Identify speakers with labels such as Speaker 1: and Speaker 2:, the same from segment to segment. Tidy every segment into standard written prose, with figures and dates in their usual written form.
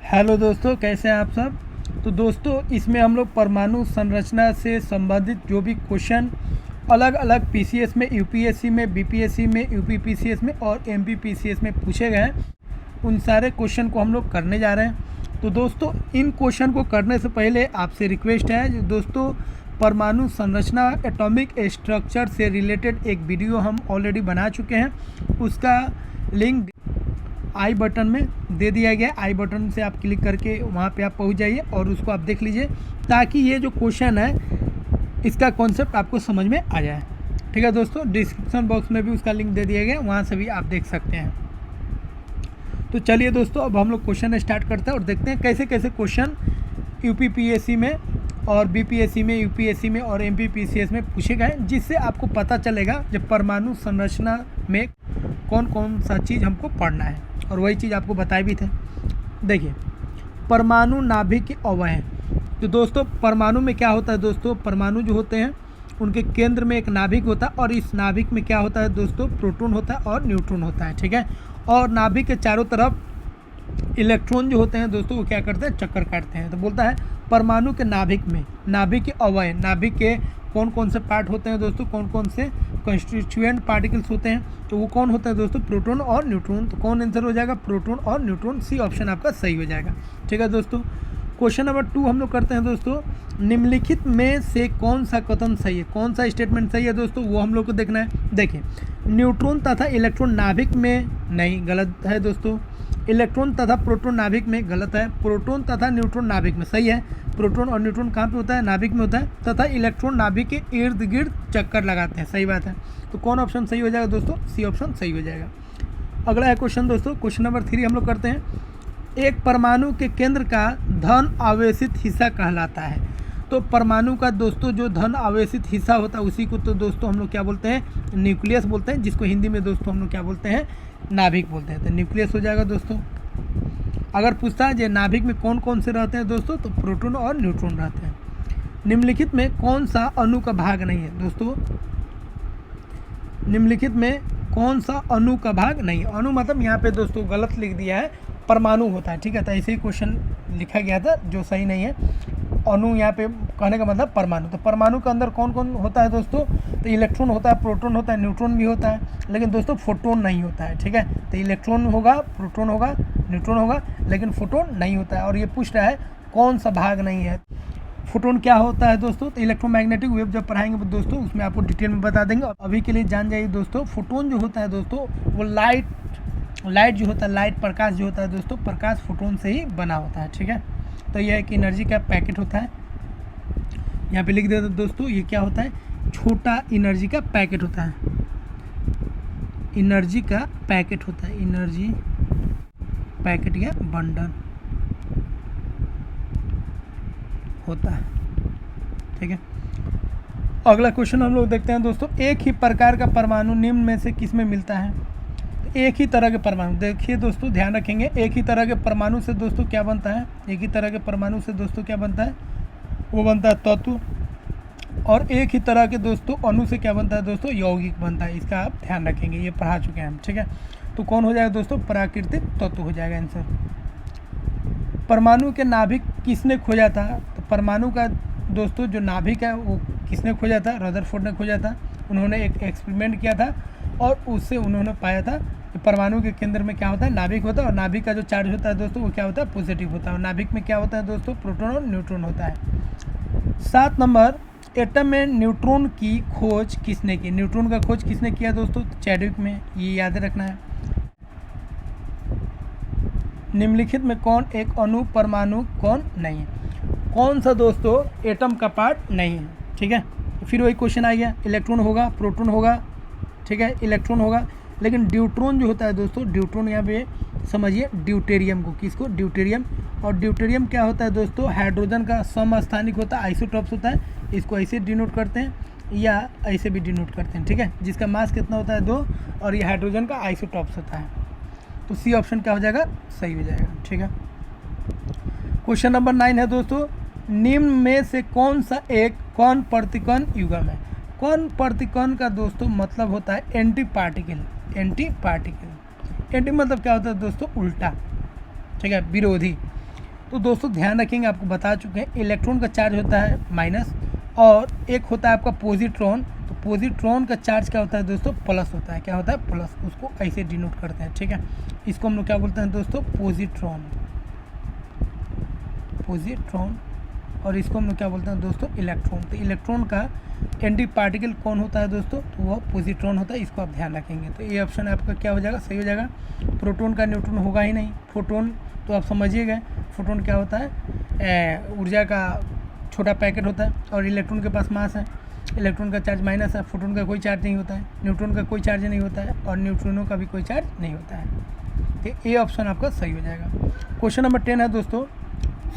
Speaker 1: Hello दोस्तों, कैसे हैं आप सब। तो दोस्तों, इसमें हम लोग परमाणु संरचना से संबंधित जो भी क्वेश्चन अलग अलग पीसीएस में, यूपीएससी में, बीपीएससी में, यूपीपीसीएस में और एमपीपीसीएस में पूछे गए हैं, उन सारे क्वेश्चन को हम लोग करने जा रहे हैं। तो दोस्तों, इन क्वेश्चन को करने से पहले आपसे रिक्वेस्ट है दोस्तों, परमाणु संरचना एटॉमिक स्ट्रक्चर से रिलेटेड एक वीडियो हम ऑलरेडी बना चुके हैं, उसका लिंक आई बटन में दे दिया गया। आई बटन से आप क्लिक करके वहाँ पे आप पहुँच जाइए और उसको आप देख लीजिए, ताकि ये जो क्वेश्चन है इसका कॉन्सेप्ट आपको समझ में आ जाए। ठीक है दोस्तों, डिस्क्रिप्शन बॉक्स में भी उसका लिंक दे दिया गया, वहाँ से भी आप देख सकते हैं। तो चलिए दोस्तों, अब हम लोग क्वेश्चन स्टार्ट करते हैं और देखते हैं कैसे कैसे क्वेश्चन यूपीपीएससी में और बीपीएससी में, यूपीएससी में और एमपीपीसीएस में पूछे गए, जिससे आपको पता चलेगा जब परमाणु संरचना में कौन कौन सा चीज़ हमको पढ़ना है, और वही चीज़ आपको बताए भी थे। देखिए, परमाणु नाभिक के अवयव। तो दोस्तों, परमाणु में क्या होता है दोस्तों, परमाणु जो होते हैं उनके केंद्र में एक नाभिक होता है, और इस नाभिक में क्या होता है दोस्तों, प्रोटॉन होता है और न्यूट्रॉन होता है। ठीक है, और नाभिक के चारों तरफ इलेक्ट्रॉन जो होते हैं दोस्तों, वो क्या करते हैं, चक्कर काटते हैं। तो बोलता है परमाणु के नाभिक में, नाभिक के अवयव, नाभिक के कौन कौन से पार्ट होते हैं दोस्तों, कौन कौन से कंस्टिट्यूएंट पार्टिकल्स होते हैं, तो वो कौन होता है दोस्तों, प्रोटॉन और न्यूट्रॉन। तो कौन आंसर हो जाएगा, प्रोटॉन और न्यूट्रॉन। सी ऑप्शन आपका सही हो जाएगा। ठीक है दोस्तों, क्वेश्चन नंबर 2 हम लोग करते हैं दोस्तों। निम्नलिखित में से कौन सा कथन सही है, कौन सा स्टेटमेंट सही है दोस्तों, वो हम लोग को देखना है। देखिए, न्यूट्रॉन तथा इलेक्ट्रॉन नाभिक में नहीं, गलत है दोस्तों। इलेक्ट्रॉन तथा प्रोटॉन नाभिक में, गलत है। प्रोटॉन तथा न्यूट्रॉन नाभिक में, सही है। प्रोटॉन और न्यूट्रॉन कहाँ पे होता है, नाभिक में होता है। तथा इलेक्ट्रॉन नाभिक के इर्द गिर्द चक्कर लगाते हैं, सही बात है। तो कौन ऑप्शन सही हो जाएगा दोस्तों, सी ऑप्शन सही हो जाएगा। अगला है क्वेश्चन दोस्तों, क्वेश्चन नंबर 3 हम लोग करते हैं। एक परमाणु के केंद्र का धन आवेशित हिस्सा कहलाता है। तो परमाणु का दोस्तों जो धन आवेशित हिस्सा होता है, उसी को तो दोस्तों हम लोग क्या बोलते हैं, न्यूक्लियस बोलते हैं, जिसको हिंदी में दोस्तों हम लोग क्या बोलते हैं, नाभिक बोलते हैं। तो न्यूक्लियस हो जाएगा दोस्तों। अगर पूछता है जो नाभिक में कौन कौन से रहते हैं दोस्तों, तो प्रोटॉन और न्यूट्रॉन रहते हैं। निम्नलिखित में कौन सा अणु का भाग नहीं है दोस्तों, निम्नलिखित में कौन सा अणु का भाग नहीं है। अणु मतलब यहाँ पे दोस्तों गलत लिख दिया है, परमाणु होता है। ठीक है, तो ऐसे ही क्वेश्चन लिखा गया था जो सही नहीं है। अणु यहाँ पे कहने का मतलब परमाणु। तो परमाणु के अंदर कौन कौन होता है दोस्तों, तो इलेक्ट्रॉन होता है, प्रोटॉन होता है, न्यूट्रॉन भी होता है, लेकिन दोस्तों फोटोन नहीं होता है। ठीक है, तो इलेक्ट्रॉन होगा, प्रोटॉन होगा, न्यूट्रॉन होगा, लेकिन फोटोन नहीं होता है। और ये पूछ रहा है कौन सा भाग नहीं है। फोटोन क्या होता है दोस्तों, तो इलेक्ट्रोमैग्नेटिक वेव जब पढ़ाएंगे दोस्तों, उसमें आपको डिटेल में बता देंगे। अभी के लिए जान जाइए दोस्तों, फोटोन जो होता है दोस्तों, वो लाइट जो होता है, लाइट प्रकाश जो होता है दोस्तों, प्रकाश फोटोन से ही बना होता है। ठीक है, तो यह एक एनर्जी का पैकेट होता है। यहाँ पे लिख देते दोस्तों, ये क्या होता है, छोटा एनर्जी का पैकेट होता है। एनर्जी का पैकेट होता है, एनर्जी पैकेट या बंडल होता है। ठीक है, अगला क्वेश्चन हम लोग देखते हैं दोस्तों। एक ही प्रकार का परमाणु निम्न में से किस में मिलता है। एक ही तरह के परमाणु, देखिए दोस्तों, ध्यान रखेंगे, एक ही तरह के परमाणु से दोस्तों क्या बनता है, एक ही तरह के परमाणु से दोस्तों क्या बनता है, वो बनता है तत्व। और एक ही तरह के दोस्तों अणु से क्या बनता है दोस्तों, यौगिक बनता है। इसका आप ध्यान रखेंगे, ये पढ़ा चुके हैं हम। ठीक है, तो कौन हो जाएगा दोस्तों, प्राकृतिक तत्व हो जाएगा आंसर। परमाणु के नाभिक किसने खोजा था, तो परमाणु का दोस्तों जो नाभिक है वो किसने खोजा था, रदरफोर्ड ने खोजा था। उन्होंने एक एक्सपेरिमेंट किया था और उससे उन्होंने पाया था कि परमाणु के केंद्र में क्या होता है, नाभिक होता है, और नाभिक का जो चार्ज होता है दोस्तों वो क्या होता है, पॉजिटिव होता है। और नाभिक में क्या होता है दोस्तों, प्रोटॉन और न्यूट्रॉन होता है। 7 नंबर, एटम में न्यूट्रॉन की खोज किसने की। न्यूट्रॉन का खोज किसने किया दोस्तों, चैडविक में, ये याद रखना है। निम्नलिखित में कौन एक अणु परमाणु कौन नहीं है, कौन सा दोस्तों एटम का पार्ट नहीं है। ठीक है, फिर वही क्वेश्चन आ गया, इलेक्ट्रॉन होगा, प्रोटॉन होगा, ठीक है, इलेक्ट्रॉन होगा, लेकिन ड्यूट्रॉन जो होता है दोस्तों, ड्यूट्रॉन यहाँ पे समझिए ड्यूटेरियम को, किसको, ड्यूटेरियम। और ड्यूटेरियम क्या होता है दोस्तों, हाइड्रोजन का समस्थानिक होता है, आइसोटॉप्स होता है। इसको ऐसे डिनोट करते हैं या ऐसे भी डिनोट करते हैं। ठीक है, जिसका मास कितना होता है 2, और ये हाइड्रोजन का आइसोटॉप्स होता है। तो सी ऑप्शन क्या हो जाएगा, सही हो जाएगा। ठीक है, क्वेश्चन नंबर 9 है दोस्तों। निम्न में से कौन सा एक कण प्रतिकण युग्म है। कण प्रतिकण का दोस्तों मतलब होता है anti particle. Anti particle, anti मतलब क्या होता है दोस्तों, उल्टा। ठीक है, विरोधी। तो दोस्तों ध्यान रखेंगे, आपको बता चुके हैं इलेक्ट्रॉन का चार्ज होता है माइनस और एक होता है आपका पॉजिट्रॉन। तो पॉजिट्रॉन का चार्ज क्या होता है दोस्तों, प्लस होता है। क्या होता है, प्लस। उसको ऐसे डिनोट करते हैं, ठीक है। इसको हम लोग क्या बोलते हैं दोस्तों, पॉजिट्रॉन, पॉजिट्रॉन। और इसको हम लोग क्या बोलते हैं दोस्तों, इलेक्ट्रॉन। तो इलेक्ट्रॉन का एंटी पार्टिकल कौन होता है दोस्तों, तो वह पॉजिट्रॉन होता है। इसको आप ध्यान रखेंगे। तो ये ऑप्शन आपका क्या हो जाएगा, सही हो जाएगा। प्रोटॉन का न्यूट्रॉन होगा ही नहीं। फोटोन तो आप समझिएगा, फोटोन क्या होता है, ऊर्जा का छोटा पैकेट होता है। और इलेक्ट्रॉन के पास मास है, इलेक्ट्रॉन का चार्ज माइनस है, फोटोन का कोई चार्ज नहीं होता है, न्यूट्रॉन का कोई चार्ज नहीं होता है और न्यूट्रिनो का भी कोई चार्ज नहीं होता है। तो ये ऑप्शन आपका सही हो जाएगा। क्वेश्चन नंबर 10 है दोस्तों,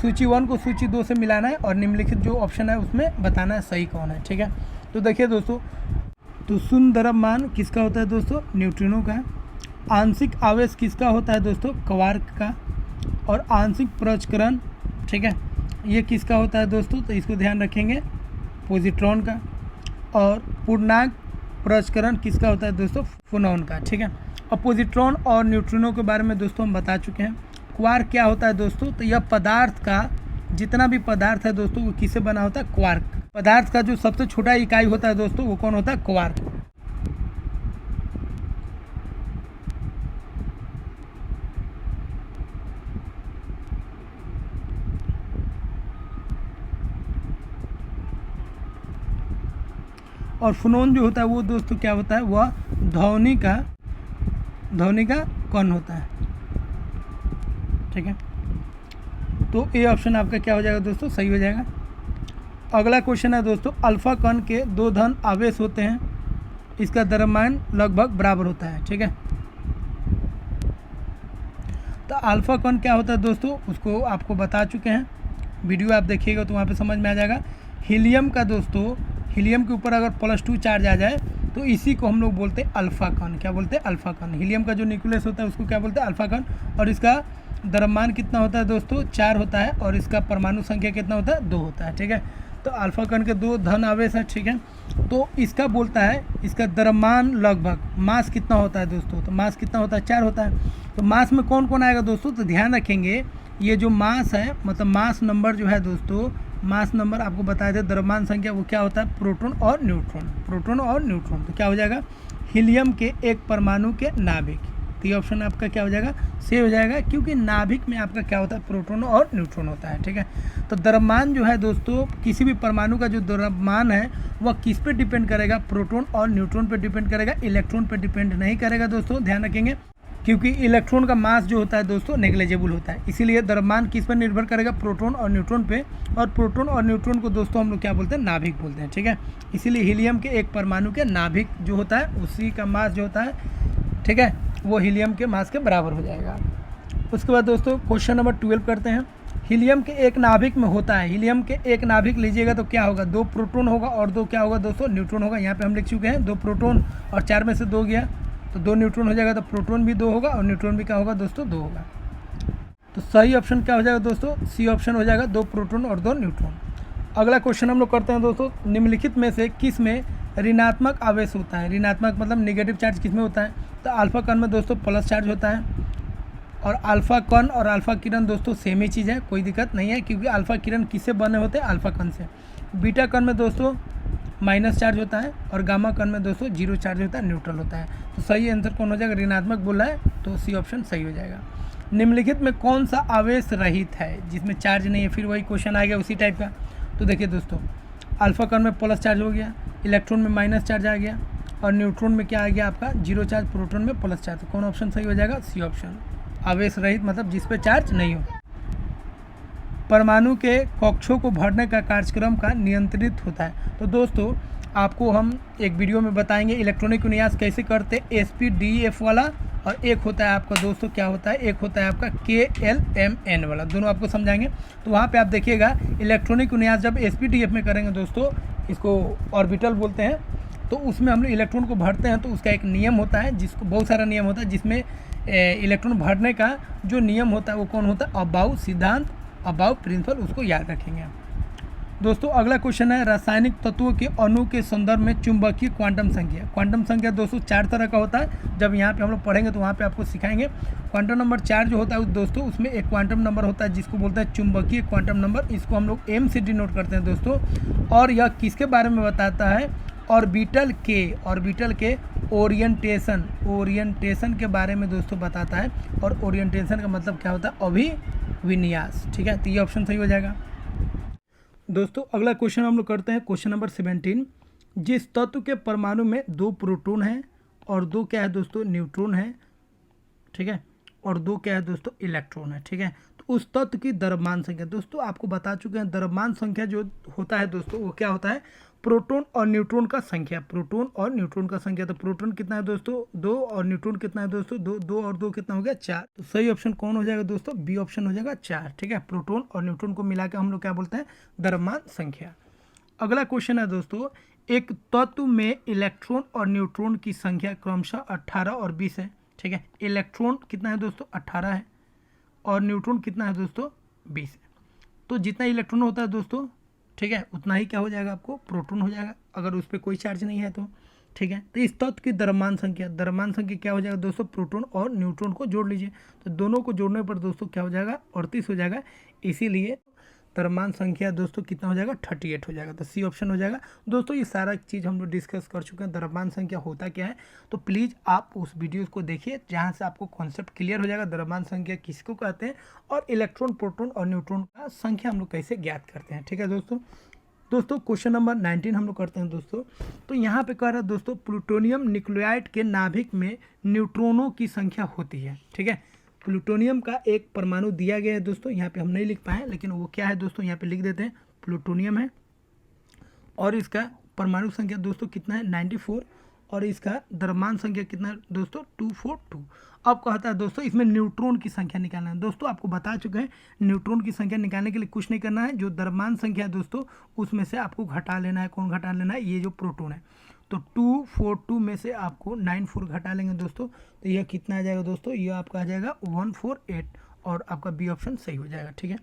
Speaker 1: सूची 1 को सूची 2 से मिलाना है और निम्नलिखित जो ऑप्शन है उसमें बताना है सही कौन है, ठीक है। तो देखिए दोस्तों, तो शून्य द्रव्यमान किसका होता है दोस्तों, न्यूट्रिनो का। आंशिक आवेश किसका होता है दोस्तों, क्वार्क का। और आंशिक प्रचकरण, ठीक है, ये किसका होता है दोस्तों, तो इसको ध्यान रखेंगे, पॉजिट्रॉन का। और पूर्णांक प्रचकरण किसका होता है दोस्तों, फोनॉन का, ठीक है। और पॉजिट्रॉन और न्यूट्रिनो के बारे में दोस्तों हम बता चुके हैं। क्वार्क क्या होता है दोस्तों, तो यह पदार्थ का, जितना भी पदार्थ है दोस्तों वो किससे बना होता है, क्वार्क। पदार्थ का जो सबसे छोटा इकाई होता है दोस्तों वो कौन होता है, क्वार्क। और फोनॉन जो होता है वो दोस्तों क्या होता है, वह ध्वनि का कण होता है, ठीक है। तो ये ऑप्शन आपका क्या हो जाएगा दोस्तों, सही हो जाएगा। अगला क्वेश्चन है दोस्तों, अल्फा कण के 2 धन आवेश होते हैं, इसका द्रव्यमान लगभग बराबर होता है, ठीक है। तो अल्फा कण क्या होता है दोस्तों, उसको आपको बता चुके हैं, वीडियो आप देखिएगा तो वहाँ पे समझ में आ जाएगा। हीलियम का दोस्तों, हीलियम के ऊपर अगर +2 चार्ज आ जाए तो इसी को हम लोग बोलते हैं अल्फा कण। क्या बोलते हैं, अल्फा कण। हीलियम का जो न्यूक्लियस होता है उसको क्या बोलते हैं, अल्फा कण। और इसका द्रव्यमान कितना होता है दोस्तों, 4 होता है और इसका परमाणु संख्या कितना होता है, 2 होता है, ठीक है। तो अल्फा कण के 2 धन आवेश है, ठीक है। तो इसका बोलता है, इसका द्रव्यमान लगभग, मास कितना होता है दोस्तों, तो मास कितना होता है, 4 होता है। तो मास में कौन कौन आएगा दोस्तों, तो ध्यान रखेंगे, ये जो मास है, मतलब मास नंबर जो है दोस्तों, मास नंबर आपको बताए थे, द्रव्यमान संख्या वो क्या होता है, प्रोटॉन और न्यूट्रॉन, प्रोटॉन और न्यूट्रॉन। तो क्या हो जाएगा, हीलियम के एक परमाणु के नाभिक। तो ये ऑप्शन आपका क्या हो जाएगा, सही हो जाएगा, क्योंकि नाभिक में आपका क्या होता है, प्रोटॉन और न्यूट्रॉन होता है, ठीक है। तो द्रव्यमान जो है दोस्तों, किसी भी परमाणु का जो द्रव्यमान है वह किस पे डिपेंड करेगा, प्रोटॉन और न्यूट्रॉन पे डिपेंड करेगा, इलेक्ट्रॉन पे डिपेंड नहीं करेगा दोस्तों, ध्यान रखेंगे। क्योंकि इलेक्ट्रॉन का मास जो होता है दोस्तों नेग्लिजिबल होता है, इसीलिए द्रव्यमान किस पर निर्भर करेगा, प्रोटॉन और न्यूट्रॉन पे। और प्रोटॉन और न्यूट्रॉन को दोस्तों हम लोग क्या बोलते हैं, नाभिक बोलते हैं, ठीक है। इसीलिए हीलियम के एक परमाणु के नाभिक जो होता है उसी का मास जो होता है, ठीक है, वो हीलियम के मास के बराबर हो जाएगा। उसके बाद दोस्तों क्वेश्चन नंबर 12 करते हैं। हीलियम के एक नाभिक में होता है, हीलियम के एक नाभिक लीजिएगा तो क्या होगा, 2 प्रोटॉन होगा और 2 क्या होगा दोस्तों, न्यूट्रॉन होगा। यहाँ पे हम लिख चुके हैं 2 प्रोटॉन और 4 में से 2 गया तो 2 न्यूट्रॉन हो जाएगा। तो प्रोटॉन भी 2 होगा और न्यूट्रॉन भी क्या होगा दोस्तों, 2 होगा। तो सही ऑप्शन क्या हो जाएगा दोस्तों, सी ऑप्शन हो जाएगा, 2 प्रोटॉन और 2 न्यूट्रॉन। अगला क्वेश्चन हम लोग करते हैं दोस्तों, निम्नलिखित में से किस में ऋणात्मक आवेश होता है, ऋणात्मक मतलब नेगेटिव चार्ज किस में होता है। तो अल्फा कण में दोस्तों प्लस चार्ज होता है। और अल्फा कण और अल्फा किरण दोस्तों सेम ही चीज़ है, कोई दिक्कत नहीं है, क्योंकि अल्फा किरण किससे बने होते हैं, अल्फा कण से। बीटा कण में दोस्तों माइनस चार्ज होता है और गामा कण में दोस्तों 0 चार्ज होता है, न्यूट्रल होता है। तो सही आंसर कौन हो जाएगा, ऋणात्मक बोला है तो सी ऑप्शन सही हो जाएगा। निम्नलिखित में कौन सा आवेश रहित है जिसमें चार्ज नहीं है, फिर वही क्वेश्चन आ गया उसी टाइप का। तो देखिए दोस्तों, अल्फा कण में प्लस चार्ज हो गया, इलेक्ट्रॉन में माइनस चार्ज आ गया और न्यूट्रॉन में क्या आ गया आपका 0 चार्ज, प्रोटॉन में प्लस चार्ज। तो कौन ऑप्शन सही हो जाएगा, सी ऑप्शन। आवेश रहित मतलब जिस पे चार्ज नहीं हो। परमाणु के कक्षों को भरने का कार्यक्रम का नियंत्रित होता है। तो दोस्तों आपको हम एक वीडियो में बताएंगे इलेक्ट्रॉनिक विन्यास कैसे करते, SPDF वाला, और एक होता है आपका दोस्तों क्या होता है, एक होता है आपका KLMN वाला, दोनों आपको समझाएंगे। तो वहाँ पे आप देखिएगा इलेक्ट्रॉनिक विन्यास जब SPDF में करेंगे दोस्तों, इसको ऑर्बिटल बोलते हैं, तो उसमें हम लोग इलेक्ट्रॉन को भरते हैं। तो उसका एक नियम होता है, जिसको बहुत सारा नियम होता है, जिसमें इलेक्ट्रॉन भरने का जो नियम होता है वो कौन होता है, अबाउ सिद्धांत, अबाउ प्रिंसिपल, उसको याद रखेंगे। दोस्तों अगला क्वेश्चन है रासायनिक तत्वों के अणु के संदर्भ में चुंबकीय क्वांटम संख्या। क्वांटम संख्या दोस्तों 4 तरह का होता है, जब यहाँ पे हम लोग पढ़ेंगे तो वहाँ पे आपको सिखाएंगे। क्वांटम नंबर 4 जो होता है दोस्तों, उसमें एक क्वांटम नंबर होता है जिसको बोलते हैं चुंबकीय क्वांटम नंबर, इसको हम लोग एम से डिनोट करते हैं दोस्तों। और यह किसके बारे में बताता है? ऑर्बिटल के ओरिएंटेशन के बारे में दोस्तों बताता है। और ओरिएंटेशन का मतलब क्या होता है? अभिविन्यास। ठीक है, तो ये ऑप्शन सही हो जाएगा। दोस्तों अगला क्वेश्चन हम लोग करते हैं, क्वेश्चन नंबर 17। जिस तत्व के परमाणु में 2 प्रोटॉन हैं और 2 क्या है दोस्तों? न्यूट्रॉन है। ठीक है, और 2 क्या है दोस्तों? इलेक्ट्रॉन है। ठीक है, तो उस तत्व की द्रव्यमान संख्या दोस्तों आपको बता चुके हैं। द्रव्यमान संख्या जो होता है दोस्तों वो क्या होता है? प्रोटॉन और न्यूट्रॉन का संख्या। प्रोटॉन और न्यूट्रॉन का संख्या, तो प्रोटॉन कितना है दोस्तों? 2, और न्यूट्रॉन कितना है दोस्तों? 2। 2 और 2 कितना हो गया? 4। तो सही ऑप्शन कौन हो जाएगा दोस्तों? बी ऑप्शन हो जाएगा 4। ठीक है, प्रोटॉन और न्यूट्रॉन को मिला के हम लोग क्या बोलते हैं? द्रव्यमान संख्या। अगला क्वेश्चन है दोस्तों, एक तत्व में इलेक्ट्रॉन और न्यूट्रॉन की संख्या क्रमशः 18 और 20 है। ठीक है, इलेक्ट्रॉन कितना है दोस्तों? 18 है, और न्यूट्रॉन कितना है दोस्तों? 20 है। तो जितना इलेक्ट्रॉन होता है दोस्तों, ठीक है, उतना ही क्या हो जाएगा? आपको प्रोटॉन हो जाएगा, अगर उस पर कोई चार्ज नहीं है तो। ठीक है, तो इस तत्व की द्रव्यमान संख्या क्या हो जाएगा दोस्तों? प्रोटॉन और न्यूट्रॉन को जोड़ लीजिए, तो दोनों को जोड़ने पर दोस्तों क्या हो जाएगा? 38 हो जाएगा। इसीलिए द्रव्यमान संख्या दोस्तों कितना हो जाएगा? 38 हो जाएगा। तो सी ऑप्शन हो जाएगा। दोस्तों ये सारा चीज़ हम लोग डिस्कस कर चुके हैं, द्रव्यमान संख्या होता क्या है। तो प्लीज़ आप उस वीडियो को देखिए जहाँ से आपको कॉन्सेप्ट क्लियर हो जाएगा द्रव्यमान संख्या किसको कहते हैं, और इलेक्ट्रॉन, प्रोटॉन और न्यूट्रॉन का संख्या हम लोग कैसे ज्ञात करते हैं। ठीक है दोस्तों क्वेश्चन नंबर 19 हम लोग करते हैं दोस्तों। तो यहाँ पे कह रहा है दोस्तों, प्लूटोनियम न्यूक्लियोटाइड के नाभिक में न्यूट्रॉनों की संख्या होती है। ठीक है, प्लूटोनियम का एक परमाणु दिया गया है दोस्तों, यहाँ पे हम नहीं लिख पाए, लेकिन वो क्या है दोस्तों यहाँ पे लिख देते हैं। प्लूटोनियम है, और इसका परमाणु संख्या दोस्तों कितना है? 94, और इसका द्रव्यमान संख्या कितना है दोस्तों? 242। अब कहता है दोस्तों इसमें न्यूट्रॉन की संख्या निकालना है। दोस्तों आपको बता चुके हैं, न्यूट्रॉन की संख्या निकालने के लिए कुछ नहीं करना है, जो द्रव्यमान संख्या है दोस्तों उसमें से आपको घटा लेना है। कौन घटा लेना है? ये जो प्रोटॉन है। तो 242 में से आपको 94 घटा लेंगे दोस्तों, तो यह कितना आ जाएगा दोस्तों? यह आपका आ जाएगा 148, और आपका बी ऑप्शन सही हो जाएगा। ठीक है,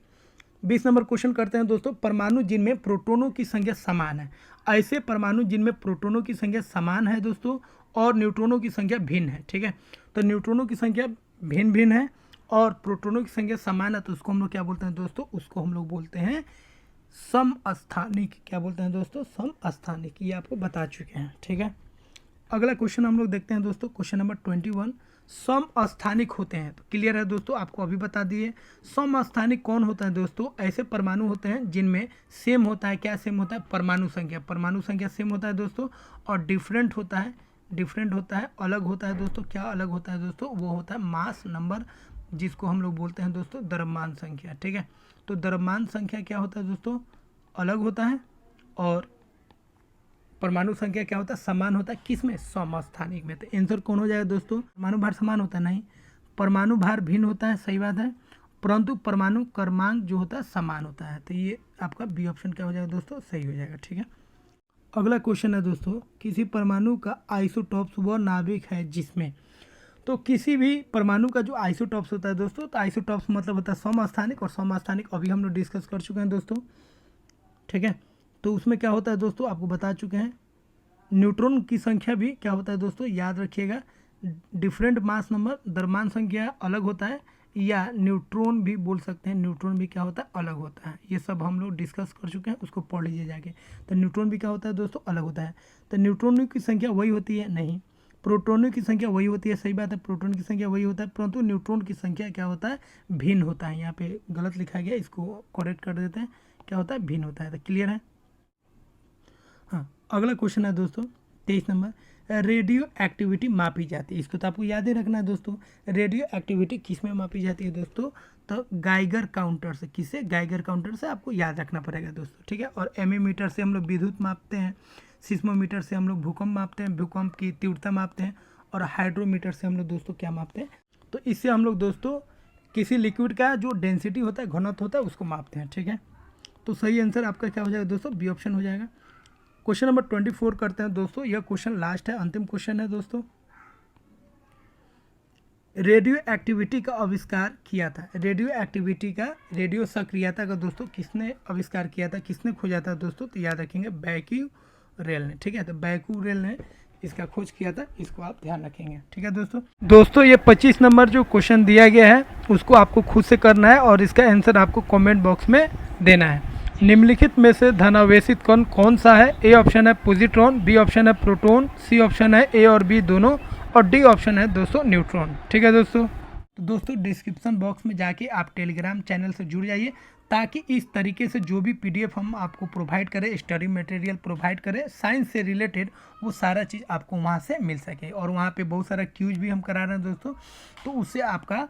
Speaker 1: 20 नंबर क्वेश्चन करते हैं दोस्तों। परमाणु जिनमें प्रोटॉनों की संख्या समान है। ऐसे परमाणु जिनमें प्रोटॉनों की संख्या समान है दोस्तों और न्यूट्रॉनों की संख्या भिन्न है। ठीक है, तो न्यूट्रॉनों की संख्या भिन्न है और प्रोटॉनों की संख्या समान है, तो उसको हम लोग क्या बोलते हैं दोस्तों? उसको हम लोग बोलते हैं समस्थानिक। क्या बोलते हैं दोस्तों? समस्थानिक। ये आपको बता चुके हैं। ठीक है, अगला क्वेश्चन हम लोग देखते हैं दोस्तों, क्वेश्चन नंबर 21। समस्थानिक होते हैं, तो क्लियर है दोस्तों, आपको अभी बता दिए। समस्थानिक कौन होता है दोस्तों? ऐसे परमाणु होते हैं जिनमें सेम होता है। क्या सेम होता है? परमाणु संख्या सेम होता है दोस्तों, और डिफरेंट होता है, अलग होता है दोस्तों। क्या अलग होता है दोस्तों? वो होता है मास नंबर, जिसको हम लोग बोलते हैं दोस्तों द्रव्यमान संख्या। ठीक है, तो द्रव्यमान संख्या क्या होता है दोस्तों? अलग होता है, और परमाणु संख्या क्या होता है? समान होता है। किस में? समस्थानिक में। तो आंसर कौन हो जाएगा दोस्तों? परमाणु भार समान होता है? नहीं, परमाणु भार भिन्न होता है, सही बात है, परंतु परमाणु क्रमांक जो होता है समान होता है। तो ये आपका बी ऑप्शन क्या हो जाएगा दोस्तों? सही हो जाएगा। ठीक है, अगला क्वेश्चन है दोस्तों, किसी परमाणु का आइसोटॉप्स वह नाभिक है जिसमें, तो किसी भी परमाणु का जो आइसोटॉप्स होता है दोस्तों, तो आइसोटॉप्स मतलब होता है समस्थानिक, और समस्थानिक अभी हम लोग डिस्कस कर चुके हैं दोस्तों। ठीक है, तो उसमें क्या होता है दोस्तों आपको बता चुके हैं। न्यूट्रॉन की संख्या भी क्या होता है दोस्तों? याद रखिएगा, डिफरेंट मास नंबर, द्रव्यमान संख्या अलग होता है, या न्यूट्रॉन भी बोल सकते हैं। न्यूट्रॉन भी क्या होता है? अलग होता है। ये सब हम लोग डिस्कस कर चुके हैं, उसको पढ़ लीजिए जाके। तो न्यूट्रॉन भी क्या होता है दोस्तों? अलग होता है। तो न्यूट्रॉनों की संख्या वही होती है? नहीं, प्रोटॉनों की संख्या वही होती है। सही बात है, प्रोटॉन की संख्या वही होता है, परंतु न्यूट्रॉन की संख्या क्या होता है? भिन्न होता है। यहाँ पे गलत लिखा गया, इसको करेक्ट कर देते हैं। क्या होता है? भिन्न होता है। तो क्लियर है। हाँ, अगला क्वेश्चन है दोस्तों 23 नंबर। रेडियो एक्टिविटी मापी जाती है, इसको तो आपको याद ही रखना है दोस्तों। रेडियो एक्टिविटी किस में मापी जाती है दोस्तों? तो गाइगर काउंटर से। किससे? गाइगर काउंटर से आपको याद रखना पड़ेगा दोस्तों। ठीक है, और एमीमीटर से हम लोग विद्युत मापते हैं, सिस्मोमीटर से हम लोग भूकंप मापते हैं, भूकंप की तीव्रता मापते हैं, और हाइड्रोमीटर से हम लोग दोस्तों क्या मापते हैं? तो इससे हम लोग दोस्तों किसी लिक्विड का जो डेंसिटी होता है, घनत्व होता है, उसको मापते हैं। ठीक है, तो सही आंसर आपका क्या हो जाएगा दोस्तों? बी ऑप्शन हो जाएगा। क्वेश्चन नंबर 24 करते हैं दोस्तों। यह क्वेश्चन लास्ट है, अंतिम क्वेश्चन है दोस्तों। रेडियो एक्टिविटी का आविष्कार किया था। रेडियो एक्टिविटी का, रेडियो सक्रियता का दोस्तों किसने आविष्कार किया था, किसने खोजा था दोस्तों? तो याद रखेंगे बैक्यूरेल ने। ठीक है, तो बैक्यूरेल ने इसका खोज किया था, इसको आप ध्यान रखेंगे। ठीक है दोस्तों ये 25 नंबर जो क्वेश्चन दिया गया है उसको आपको खुद से करना है और इसका आंसर आपको कमेंट बॉक्स में देना है। निम्नलिखित में से धनावेशित कण कौन सा है? ए ऑप्शन है पॉजिट्रॉन, बी ऑप्शन है प्रोटॉन, सी ऑप्शन है ए और बी दोनों, और डी ऑप्शन है दोस्तों न्यूट्रॉन। ठीक है दोस्तों, तो दोस्तों डिस्क्रिप्शन बॉक्स में जाके आप टेलीग्राम चैनल से जुड़ जाइए ताकि इस तरीके से जो भी पीडीएफ हम आपको प्रोवाइड करें, स्टडी मटेरियल प्रोवाइड करें साइंस से रिलेटेड, वो सारा चीज़ आपको वहाँ से मिल सके। और वहाँ पे बहुत सारा क्यूज भी हम करा रहे हैं दोस्तों, तो उससे आपका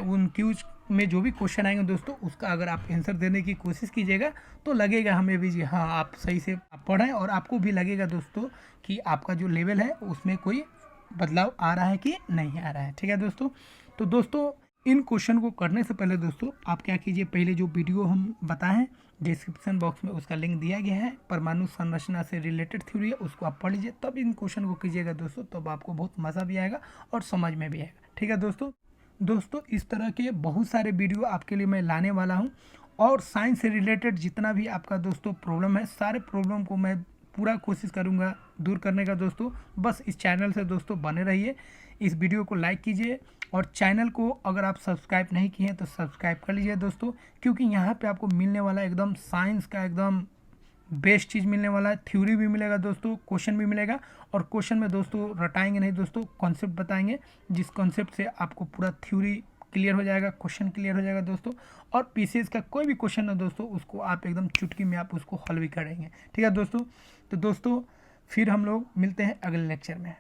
Speaker 1: उन क्यूज में जो भी क्वेश्चन आएंगे दोस्तों उसका अगर आप आंसर देने की कोशिश कीजिएगा तो लगेगा हमें भी जी हाँ आप सही से पढ़ें, और आपको भी लगेगा दोस्तों कि आपका जो लेवल है उसमें कोई बदलाव आ रहा है कि नहीं आ रहा है। ठीक है दोस्तों, तो दोस्तों इन क्वेश्चन को करने से पहले दोस्तों आप क्या कीजिए, पहले जो वीडियो हम बताएं डिस्क्रिप्शन बॉक्स में उसका लिंक दिया गया है, परमाणु संरचना से रिलेटेड थ्योरी है, उसको आप पढ़ लीजिए, तब इन क्वेश्चन को कीजिएगा दोस्तों, तब आपको बहुत मज़ा भी आएगा और समझ में भी आएगा। ठीक है दोस्तों इस तरह के बहुत सारे वीडियो आपके लिए मैं लाने वाला हूँ, और साइंस से रिलेटेड जितना भी आपका दोस्तों प्रॉब्लम है, सारे प्रॉब्लम को मैं पूरा कोशिश करूँगा दूर करने का दोस्तों। बस इस चैनल से दोस्तों बने रहिए, इस वीडियो को लाइक कीजिए, और चैनल को अगर आप सब्सक्राइब नहीं किए हैं तो सब्सक्राइब कर लीजिए दोस्तों, क्योंकि यहाँ पे आपको मिलने वाला एकदम साइंस का एकदम बेस्ट चीज़ मिलने वाला है। थ्योरी भी मिलेगा दोस्तों, क्वेश्चन भी मिलेगा, और क्वेश्चन में दोस्तों रटाएंगे नहीं दोस्तों, कॉन्सेप्ट बताएंगे, जिस कॉन्सेप्ट से आपको पूरा थ्योरी क्लियर हो जाएगा, क्वेश्चन क्लियर हो जाएगा दोस्तों। और पीसीएस का कोई भी क्वेश्चन है दोस्तों उसको आप एकदम चुटकी में आप उसको हल भी करेंगे। ठीक है दोस्तों, तो दोस्तों फिर हम लोग मिलते हैं अगले लेक्चर में।